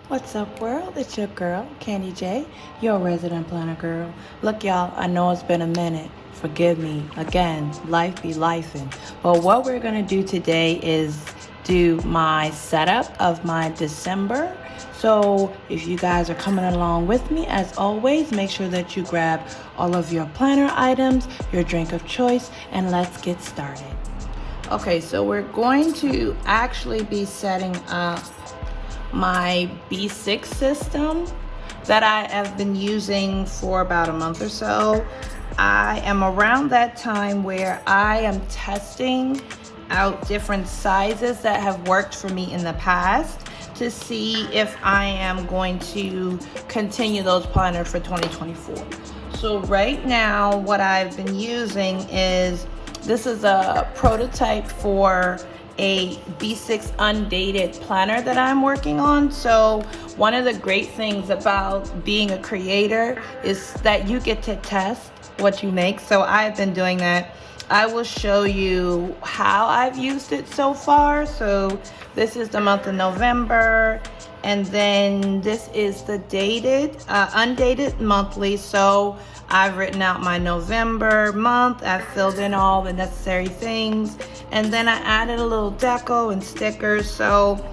What's up, world? It's your girl, Candi J, your resident planner girl. Look, y'all, I know it's been a minute. Forgive me. Again, life be lifing. But what we're going to do today is do my setup of my December. So if you guys are coming along with me, as always, make sure that you grab all of your planner items, your drink of choice, and let's get started. Okay, so we're going to actually be setting up my B6 system that I have been using for about a month or so. I am around that time where I am testing out different sizes that have worked for me in the past to see if I am going to continue those planners for 2024. So right now what I've been using is, this is a prototype for a B6 undated planner that I'm working on. So one of the great things about being a creator is that you get to test what you make. So I've been doing that. I will show you how I've used it so far. So this is the month of November, and then this is the dated, undated monthly. So I've written out my November month. I've filled in all the necessary things, and then I added a little deco and stickers. So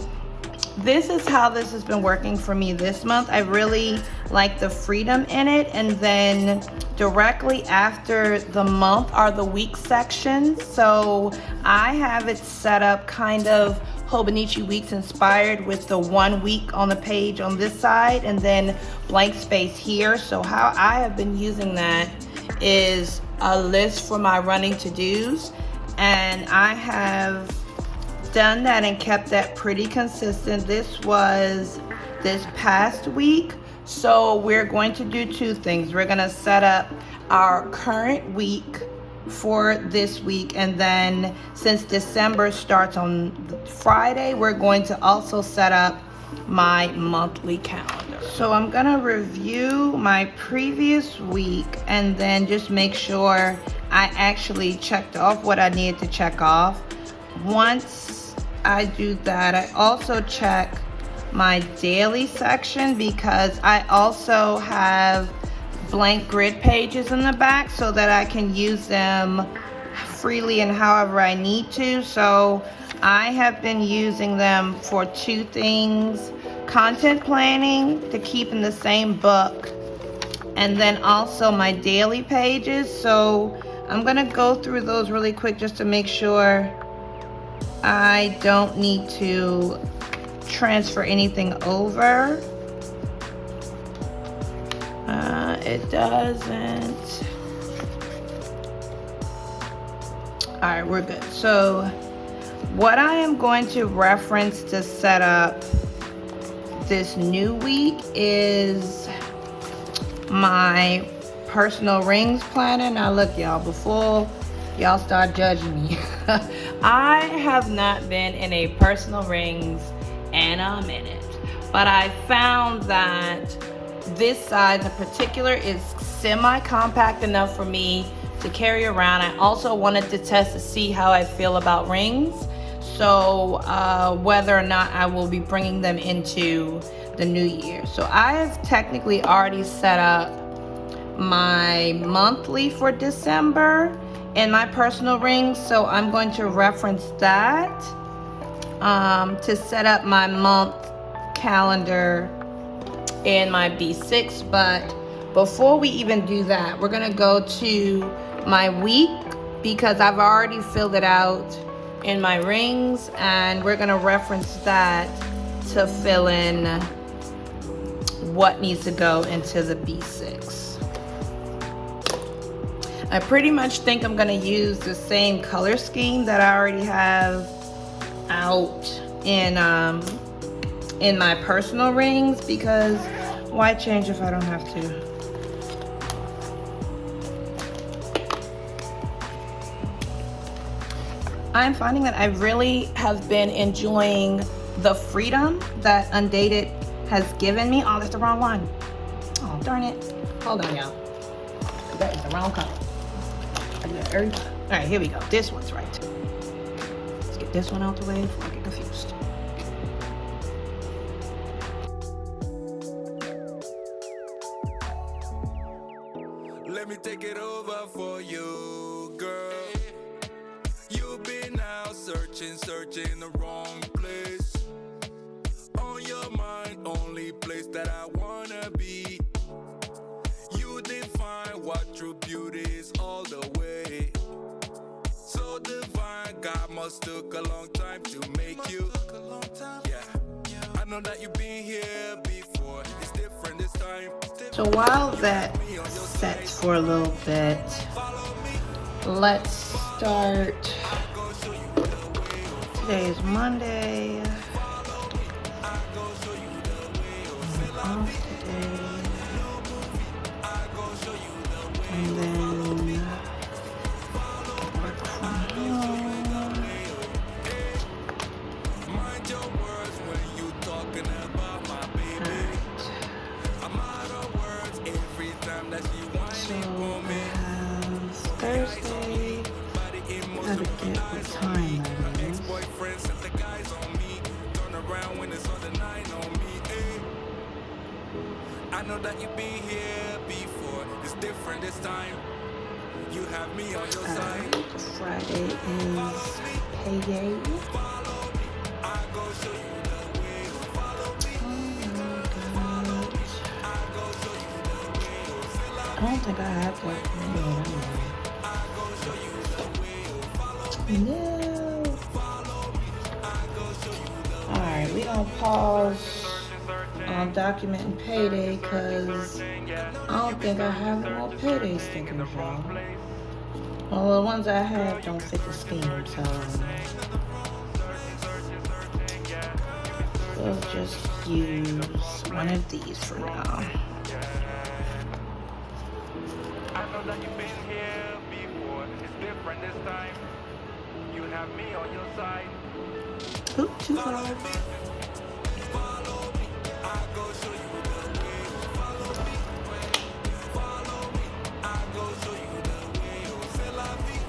this is how this has been working for me this month. I really like the freedom in it. And then directly after the month are the week sections. So I have it set up kind of Hobonichi Weeks inspired, with the 1 week on the page on this side and then blank space here. So how I have been using that is a list for my running to-dos, and I have done that and kept that pretty consistent. This was this past week. So we're going to do two things. We're going to set up our current week for this week, and then since December starts on Friday, we're going to also set up my monthly calendar. So I'm gonna review my previous week and then just make sure I actually checked off what I needed to check off. Once I do that, I also check my daily section, because I also have blank grid pages in the back so that I can use them freely and however I need to. So I have been using them for two things: content planning to keep in the same book, and then also my daily pages. So I'm gonna go through those really quick just to make sure I don't need to transfer anything over. It doesn't. All right, we're good. So what I am going to reference to set up this new week is my personal rings planner. Now look, y'all, before y'all start judging me, I have not been in a personal rings in a minute, but I found that this size in particular is semi-compact enough for me to carry around. I also wanted to test to see how I feel about rings, so whether or not I will be bringing them into the new year. So I have technically already set up my monthly for December in my personal rings, so I'm going to reference that to set up my month calendar in my B6. But before we even do that, we're gonna go to my week, because I've already filled it out in my rings, and we're gonna reference that to fill in what needs to go into the B6. I pretty much think I'm gonna use the same color scheme that I already have out in my personal rings, because why change if I don't have to? I'm finding that I really have been enjoying the freedom that Undated has given me. Oh, that's the wrong one. Oh, darn it. Hold on, y'all. That is the wrong color. I do that every time. All right, here we go. This one's right. Let's get this one out the way before I get confused. let me take it over for you, girl. You've been out searching the wrong place. On your mind, only place that I wanna be. You define what true beauty is all the way. So divine, God must took a long time to make you. Yeah, I know that you've been here before. It's different this time. So while that sets for a little bit, let's start. Today is Monday. I'm off today. And then work from home. Mind your words when you talking about my baby. I'm out of words every time that she whining for me. Thursday. Gotta get what time that is. Ex-boyfriend set the guys on me. Turn around when it's on the 9 on me. I know that you've been here before. It's different this time. You have me on your side. Friday is payday. Follow me. I go show you the way. Follow me. I go show you the way. I don't think I have that. I go show you the way. Follow me. No. Follow me. I go show you the way. Alright, we gonna pause on documenting payday because I don't think I have no payday stickers, y'all. Well, the ones I have don't fit the scheme, so we'll just use one of these for now. I know that you've been here before. It's different this time. You have me on your side. Oop, too far. Follow me. I go show you the way. Follow me. Follow me. I go show you the way. C'est la vie.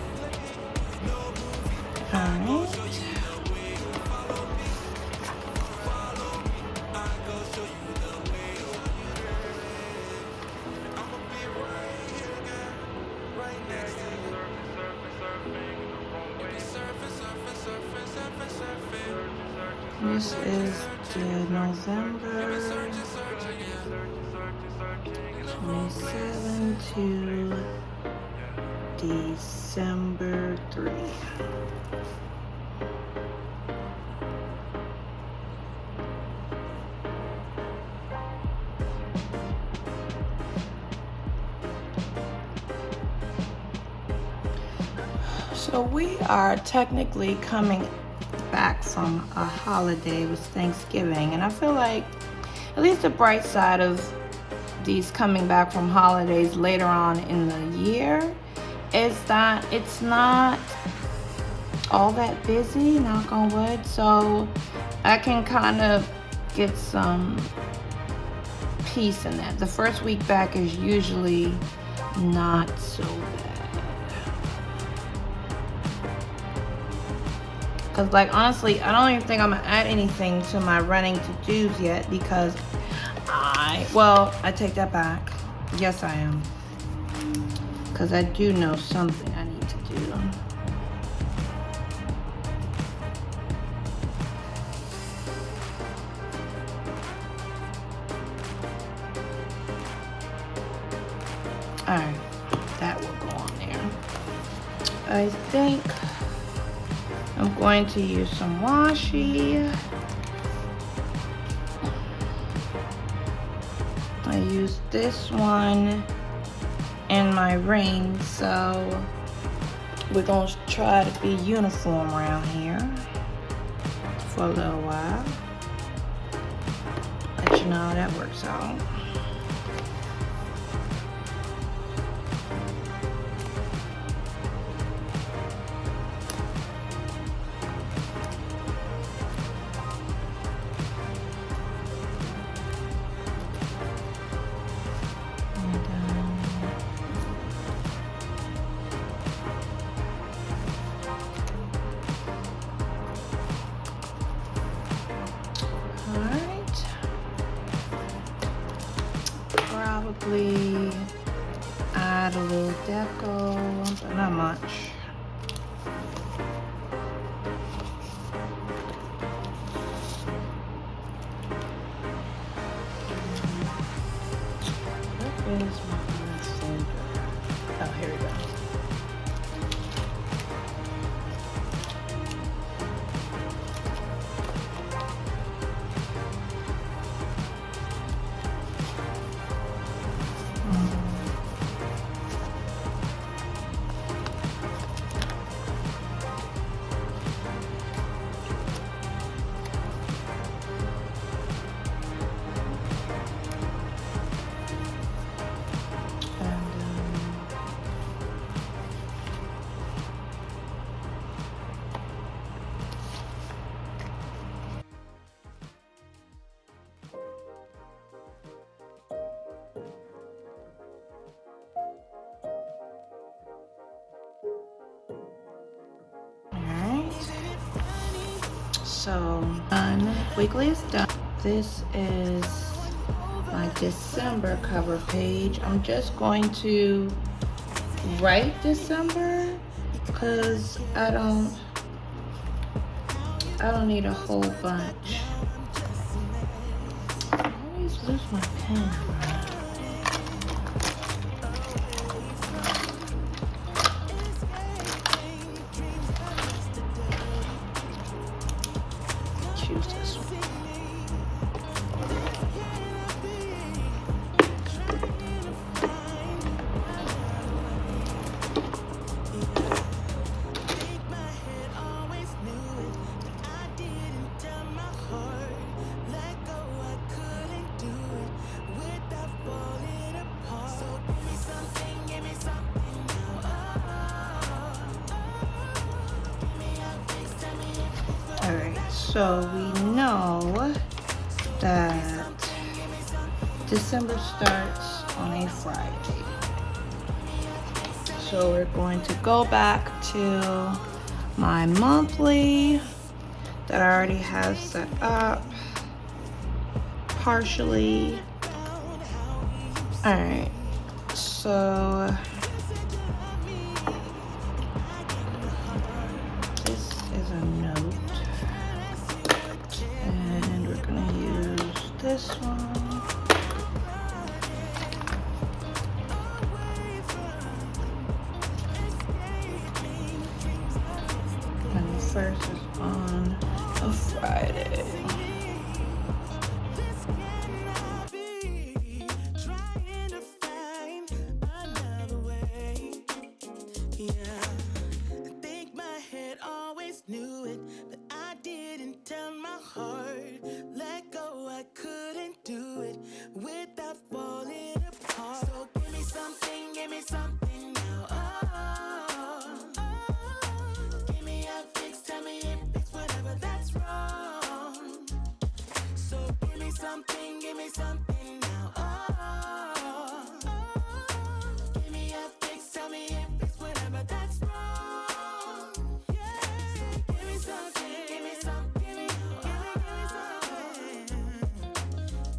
No movie. I go show you the way. Follow me. Follow me. I go show you the way. I'ma be right here, girl. Right next to you. Surfing the wrong way. Surfing. This is the November 27 to December 3. So we are technically coming back from a holiday. It was Thanksgiving, and I feel like at least the bright side of these coming back from holidays later on in the year is that it's not all that busy, knock on wood, so I can kind of get some peace in that. The first week back is usually not so bad. Because, like, honestly, I don't even think I'm going to add anything to my running to-dos yet because I take that back. Yes, I am. Because I do know something I need to do. Alright, that will go on there. I think I'm going to use some washi. I used this one in my ring, so we're going to try to be uniform around here for a little while. Let you know how that works out. Probably add a little deco, but not much. Where is my concealer? Oh, here we go. So, weekly is done. This is my December cover page. I'm just going to write December because I don't need a whole bunch. I always lose my pen. Choose this one. So we know that December starts on a Friday. So we're going to go back to my monthly that I already have set up partially. All right, so this is a note. And we're gonna use this one. And the first is on a Friday. Give me something now. Oh, give me a fix. Tell me if it's whatever that's wrong. Yeah. So give me something. Give me something. Give me something.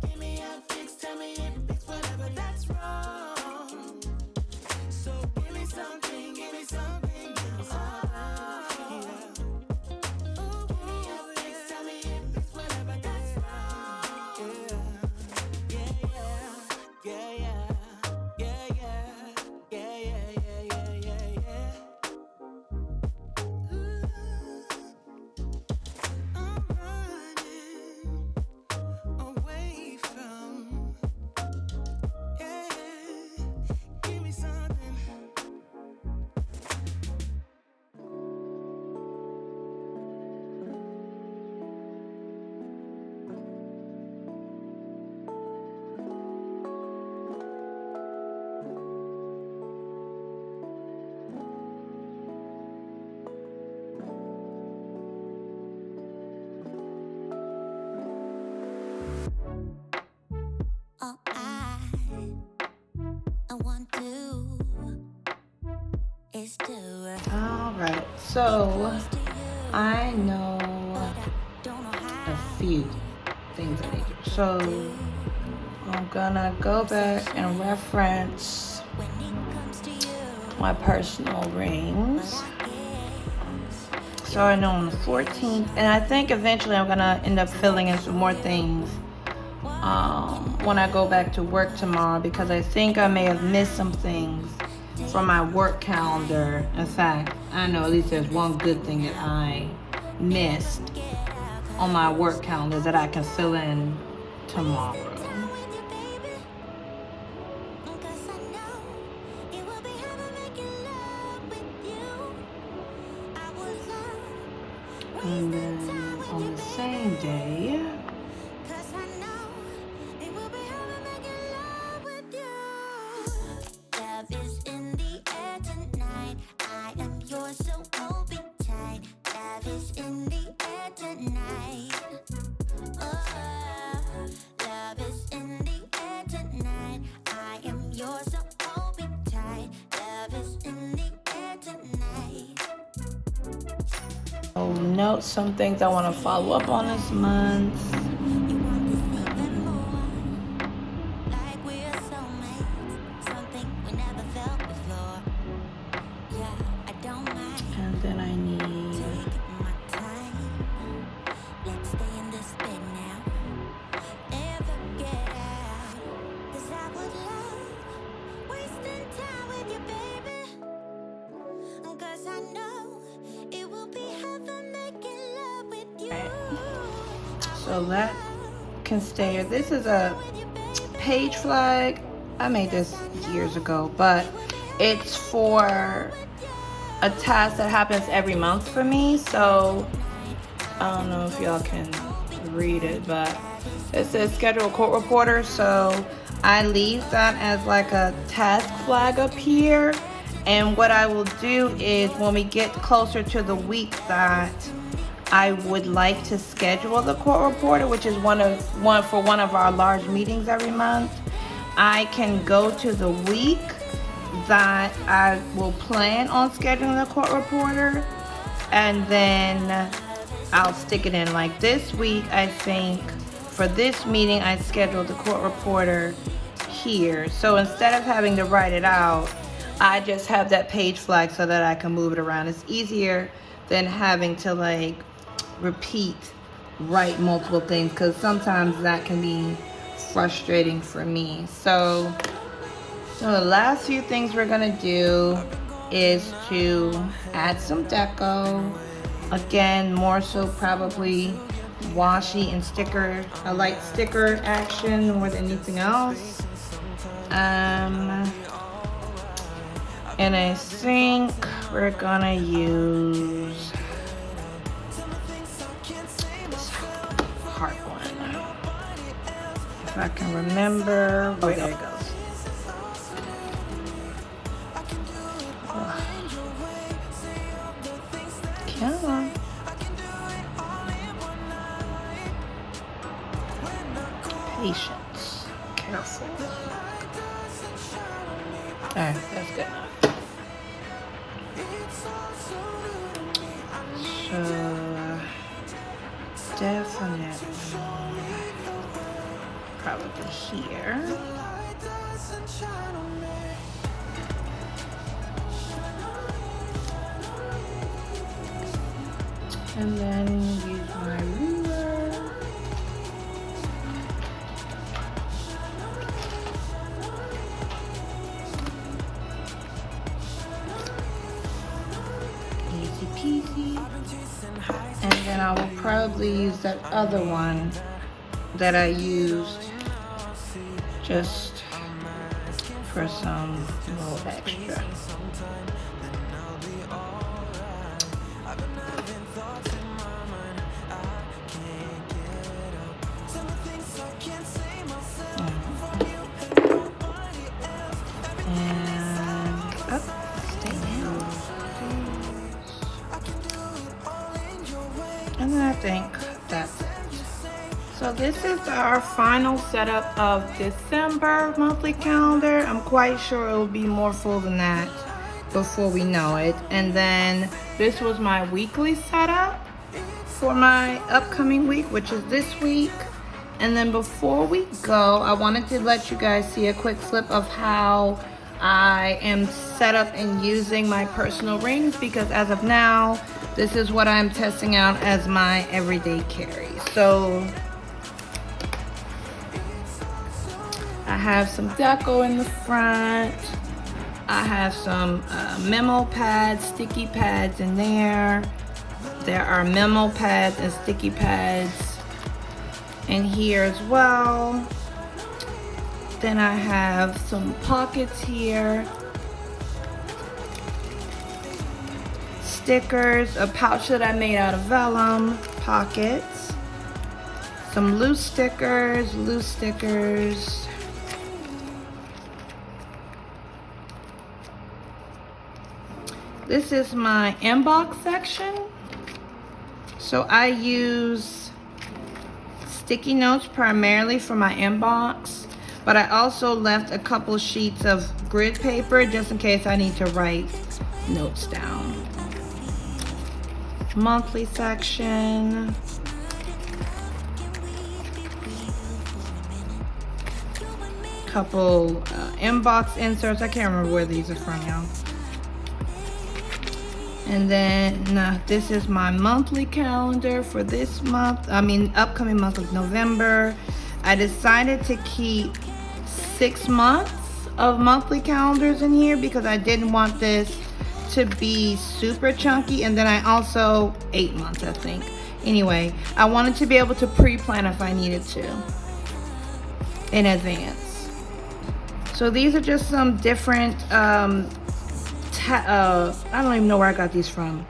Give me a fix. Tell me if it's whatever that's wrong. So give me something. Give me something now. Oh, yeah. Oh, give me a fix. Tell me if it's whatever that's wrong. All I want to is to. All right, so I know a few things I need to do. So I'm gonna go back and reference my personal rings. So I know on the 14th, and I think eventually I'm gonna end up filling in some more things when I go back to work tomorrow, because I think I may have missed some things from my work calendar. In fact, I know at least there's one good thing that I missed on my work calendar that I can fill in tomorrow. And then on the same day, I'll note some things I want to follow up on this month. And then I need so that can stay here. This is a page flag. I made this years ago, but it's for a task that happens every month for me. So I don't know if y'all can read it, but it says schedule a court reporter. So I leave that as like a task flag up here. And what I will do is when we get closer to the week that I would like to schedule the court reporter, which is one of our large meetings every month, I can go to the week that I will plan on scheduling the court reporter, and then I'll stick it in. Like this week, I think for this meeting, I scheduled the court reporter here. So instead of having to write it out, I just have that page flag so that I can move it around. It's easier than having to like write multiple things, because sometimes that can be frustrating for me. So the last few things we're gonna do is to add some deco. Again, more so probably washi and sticker. I like sticker action more than anything else. And I think we're gonna use this heart one. If I can remember. Oh, there it goes. Come on. Patience. Careful. Alright, that's good enough. So, definitely probably here. And then use my ruler. Easy peasy. And then I will probably use that other one that I used just for some little extra. And I think that's it. So this is our final setup of December monthly calendar. I'm quite sure it will be more full than that before we know it. And then this was my weekly setup for my upcoming week, which is this week. And then before we go, I wanted to let you guys see a quick clip of how I am set up in using my personal rings because as of now, this is what I'm testing out as my everyday carry. So I have some deco in the front. I have some memo pads, sticky pads in there. There are memo pads and sticky pads in here as well. Then I have some pockets here. Stickers, a pouch that I made out of vellum, pockets. Some loose stickers. This is my inbox section. So I use sticky notes primarily for my inbox, but I also left a couple sheets of grid paper just in case I need to write notes down. Monthly section. Couple inbox inserts. I can't remember where these are from, y'all. And then this is my monthly calendar for this month. Upcoming month of November. I decided to keep 6 months of monthly calendars in here because I didn't want this to be super chunky. And then I also 8 months, I think. Anyway, I wanted to be able to pre-plan if I needed to in advance. So these are just some different I don't even know where I got these from.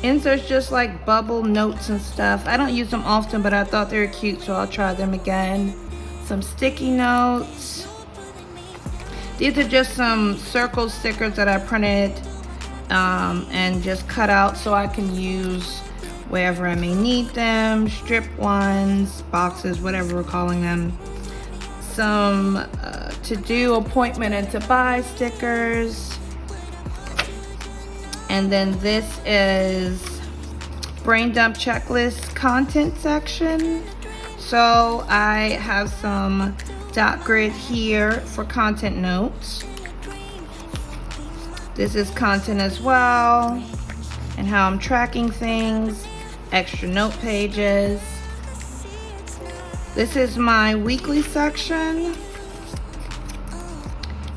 Inserts, just like bubble notes and stuff. I don't use them often, but I thought they were cute, so I'll try them again. Some sticky notes. These are just some circle stickers that I printed and just cut out so I can use wherever I may need them. Strip ones, boxes, whatever we're calling them. Some to do appointment and to buy stickers. And then this is brain dump checklist content section. So I have some dot grid here for content notes. This is content as well, and how I'm tracking things, extra note pages. This is my weekly section.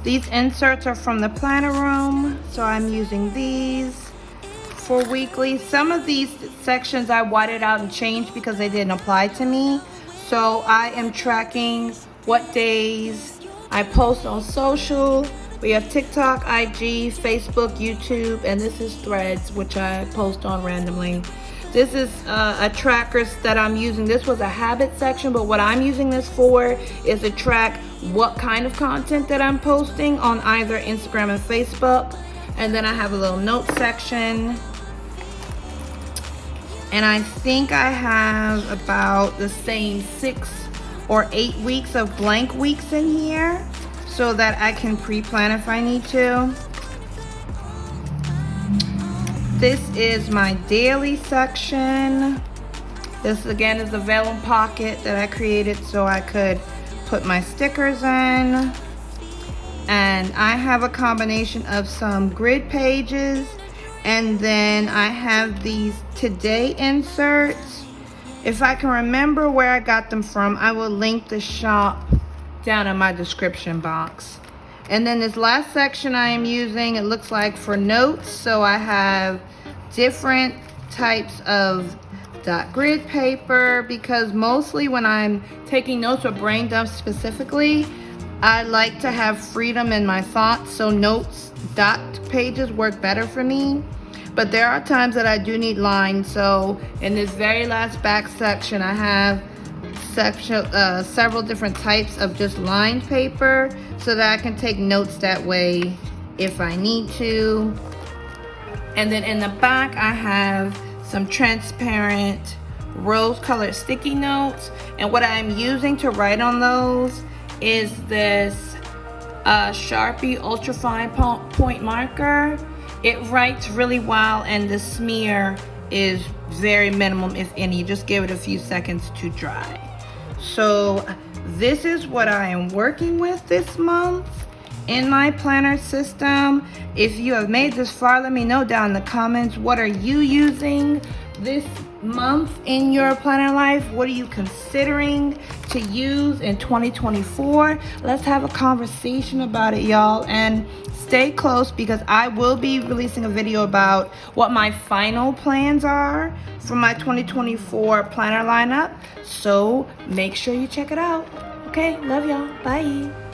These inserts are from the planner room, so I'm using these for weekly. Some of these sections I whited out and changed because they didn't apply to me. So I am tracking what days I post on social. We have TikTok, IG, Facebook, YouTube, and this is Threads, which I post on randomly. This is a tracker that I'm using. This was a habit section, but what I'm using this for is to track what kind of content that I'm posting on either Instagram and Facebook. And then I have a little note section. And I think I have about the same 6 or 8 weeks of blank weeks in here so that I can pre-plan if I need to. This is my daily section. This again is the vellum pocket that I created so I could put my stickers in. And I have a combination of some grid pages, and then I have these today inserts. If I can remember where I got them from, I will link the shop down in my description box. And then this last section I am using, it looks like for notes. So I have different types of dot grid paper because mostly when I'm taking notes or brain dumps specifically, I like to have freedom in my thoughts. So notes, dot pages work better for me. But there are times that I do need lines. So in this very last back section, I have several different types of just lined paper so that I can take notes that way if I need to. And then in the back, I have some transparent rose-colored sticky notes. And what I'm using to write on those is this Sharpie ultrafine point marker. It writes really well, and the smear is very minimum, if any. Just give it a few seconds to dry. So this is what I am working with this month. in my planner system. If you have made this far, let me know down in the comments, what are you using this month in your planner life? What are you considering to use in 2024? Let's have a conversation about it, y'all, and stay close because I will be releasing a video about what my final plans are for my 2024 planner lineup. So make sure you check it out. Okay, love y'all. Bye.